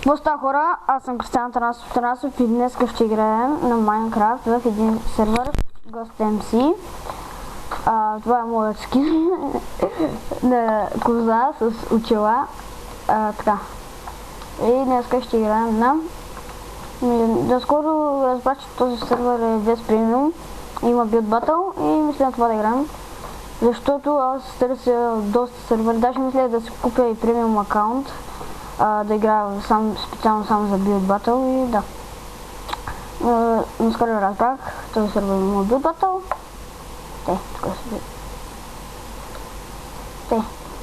Какво става, хора? Аз съм Кристиан Тарасов и днес ще играем на Майнкрафт в един сервер GhostMC. Това е моят скин на коза с очила. Така. И днес ще играем на... Доскоро разбрах, че този сервер е без премиум. Има Build Battle и мисля на това да играем. Защото аз търся доста сервери, даже мисля да си купя и премиум акаунт. Да играя специално само за Build Battle и да. Наскоро разбрах, този сервер има Build Battle.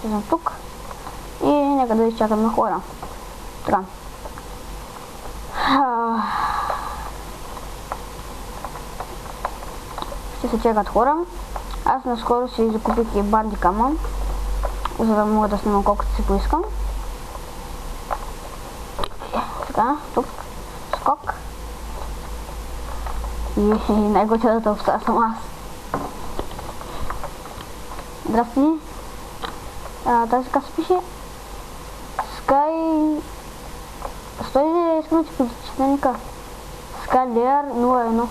Влизам тук. И нека да изчакам на хора. Така. Ще се чекат хора. Аз наскоро си закупих и бандикама, за да мога да снимам колкото си поискам. Така, тук, скок. И най-готината обстава съм аз. Здрасти. Тази така се пише Sky... Стой ли искам да ти подчетеника? Sky Layer 01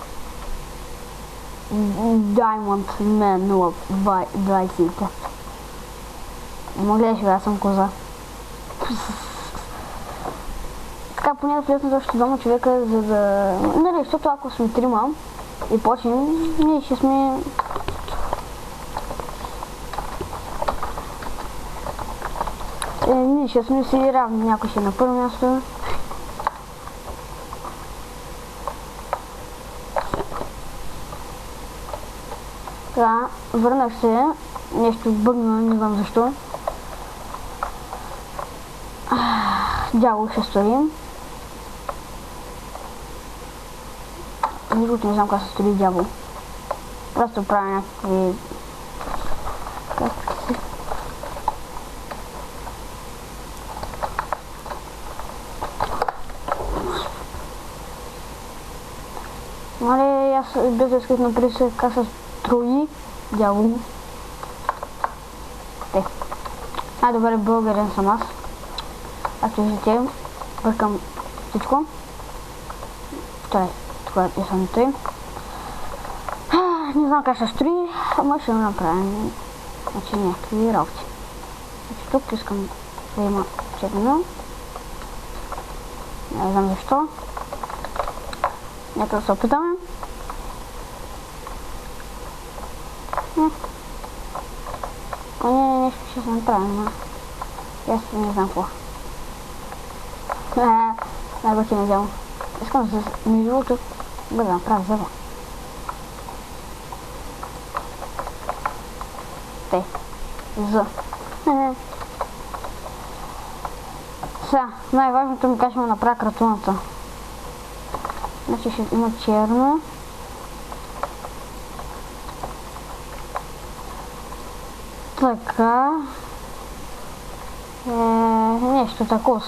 Diamond Man 025. Моглеш бе, аз съм коза. Така поне да влезна още двама човека, за да... Нали, защото ако сме трима и почнем, ние ще сме... Ние ще сме си равни, някой ще е на първо място. Така, върнах се, нещо бъгна, не знам защо. Дявол ще сторим. Другото не знам как се стори дявол. Просто правя някакви... Нали, аз без да исках напред се как се строи дявол. Добре, българен съм аз. Както виждате, бъркам всичко. Това е писането им. Не знам как ще строи, ама ще направим някакви работи. Тук искам да има черно. Не знам защо. Нека да се опитаме. Нещо ще се направим, аз не знам какво. Най-готино дяло. Искам да се между другото да направя зъба. З. Сега, най-важното ми как ще му направя кратуната. Значи ще има черно. Така. Нещо такова.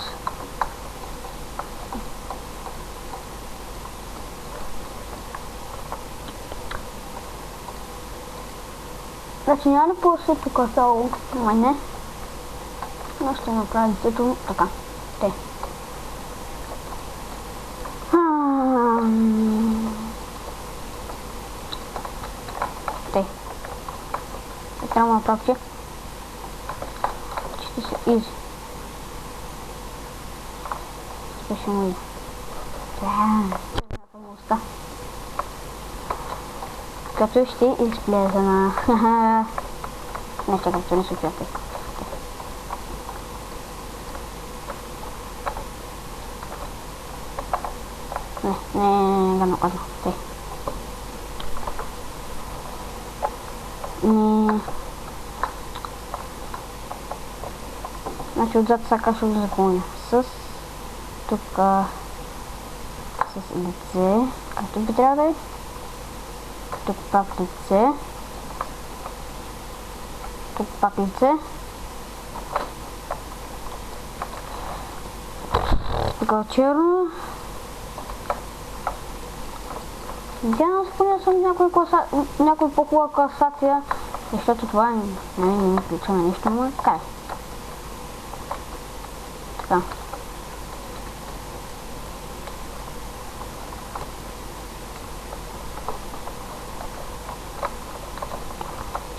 Значи няма ли по-се тук само? Май не. Но ще направя детето така. Трябва да направя че ще се изи. Ще му иди. Като ще изплеза на... Не, чакайте, не се чуяте. Не, гадно казвам. Значи отзад сега ще го запълня с тук с лице, както би трябва да е. Тук пак лице. Тук пак лице. Тук черно. Надявам се поне съм някой по-хубава класация, защото това не ми прилича на нищо, но така е. Така.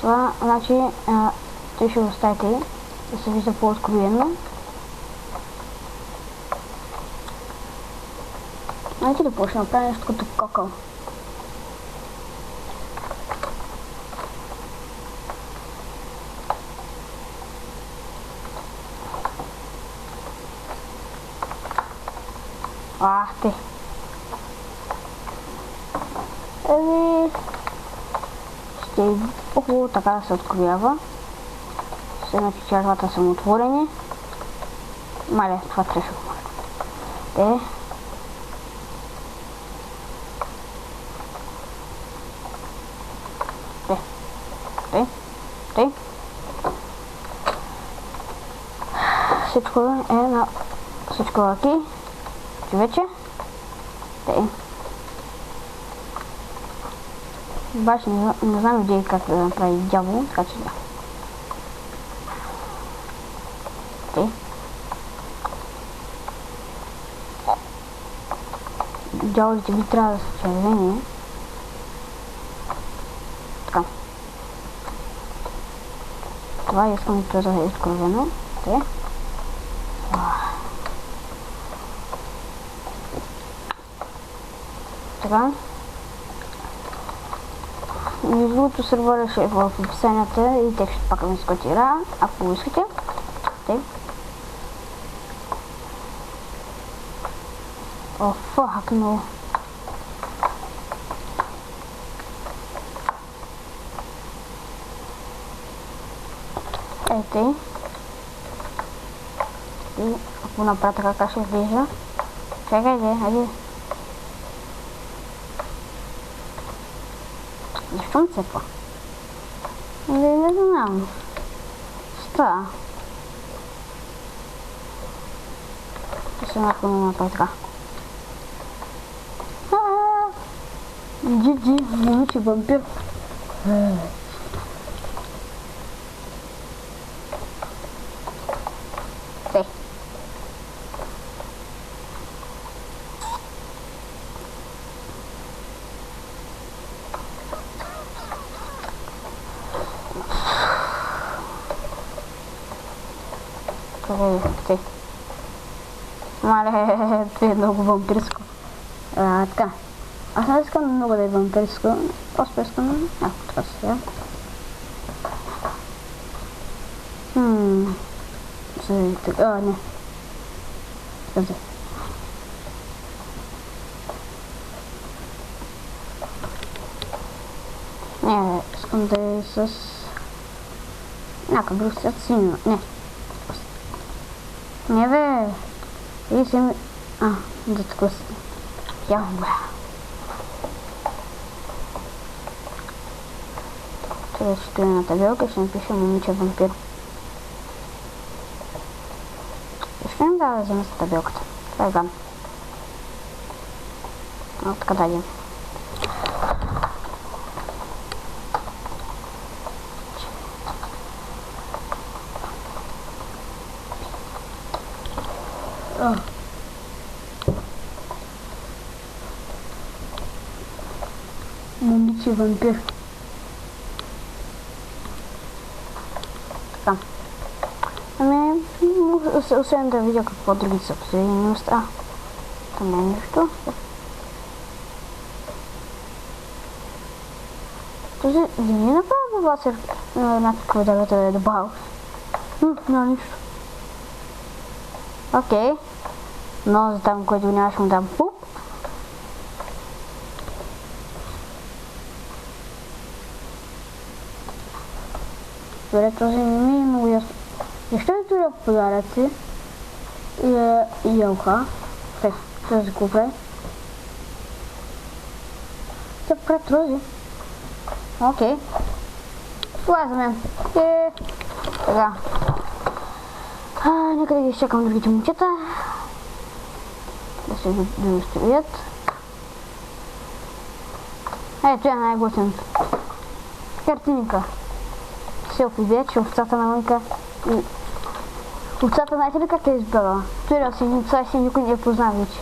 Това, значи, той ще го оставите да се вижда по-откровенно. Значи да почне да прави нещо като кокъл. Те. Ще е хубаво така да се откроява. Значи червата са отворени. Мале, това трябваше го маля. Те. Всичко е на всичко лаки. Вече. Обаче не знам идеи как да направи дявол, така че да. Дяволите би трябва да са червени. Така. Това искам да е изкровено. Така. Между другото сервера ще е в описанията и текстът пак ми скотира, ако го искате. О, фак, но... Ето. И ако направя така, как ще изглежда. Чакайте, хайде. Защо ми цепва? Не знам. Ста. Ще се направи така. Джи, момиче вампир. Мале, това е много вампирско. Така. Аз не искам много да е вампирско. Просто искам... така сега. Не. Тази. Не, искам да е с... някакъв друг цвят синьо. Не. Не бе. И си ми... да така си. Яо, бра. Това ще стои на табелка и ще напиша момиче вампир. Защо не дава да взема с табелката? Това е гам. Така дадем. Момиче вампир. Така. Освен да видя какво други са последни места. Там е нещо. Този да не направя басер на някаква дървета да е добавил. Няма нищо. Окей. Но за там, който нямаш му дам пуп. Добре, този не ми е много ясно. Защо е туря подаръци? И елха. Този го прави. Ще прави този. Окей. Това е за мен. Така. Нека да ги изчакам другите момчета. Да се достроят. Ето е най-готиното. Картинка. Селфи вече, овцата навънка. Овцата, знаете ли как е избрала? Турял си овца и си никой не я позна вече.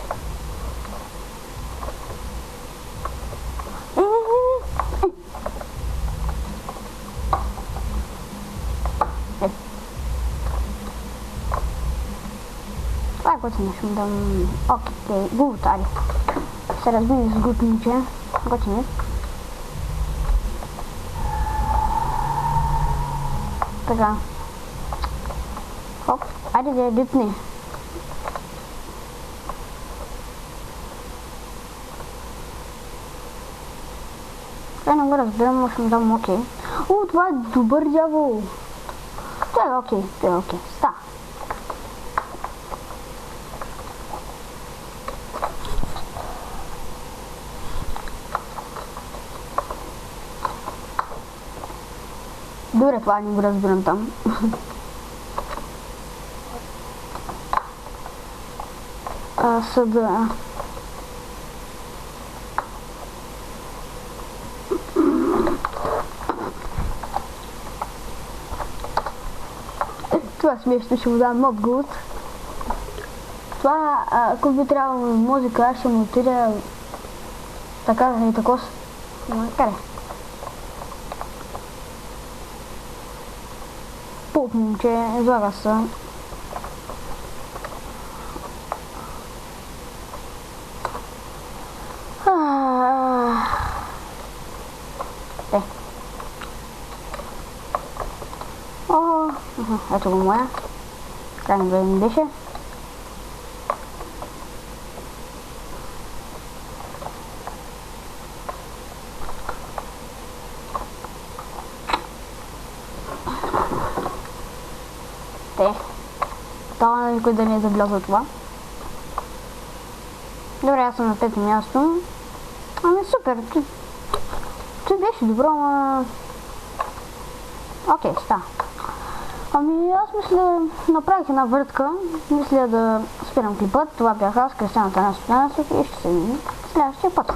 готино, ще му дам... Окей, гулт, айде. Се разбили с гултниче. Готино. Така. Хоп, айде да я дипни. Не го разбирам, но ще му дам окей. О, това е добър дявол. Това е окей, това е окей. Ста. Добре, това не го разбирам там. Съда. Това смешно, ще му дам Mob Good. Това, ако би трябвало музика, аз ще му отида така и тако. Къде? Поп момче, излага се. Ето го моя. Крайно време ми беше. Това никой да не е забелязал това. Добре, аз съм на пето място. Ами супер, ти беше добро, ама... Окей, ста. Ами аз мисля, направих една въртка, мисля да спирам клипът. Това бях аз, Кристиан Атанасов, и ще се видим следващия път.